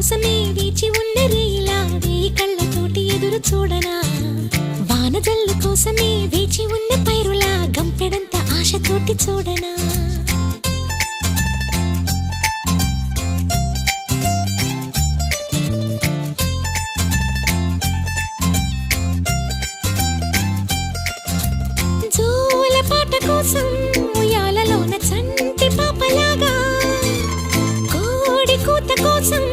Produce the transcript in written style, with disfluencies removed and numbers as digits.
కోసమే వేచి ఉన్న రేలా వేయి కళ్ళతోటి ఎదురు చూడనా వానజల్లు కోసమే వేచి ఉన్న పైరులా గంపెడంత ఆశతోటి చూడనా జోల పాట కోసం ఉయ్యాలలోన చంటి పాపలాగా కోడి కూత కోసం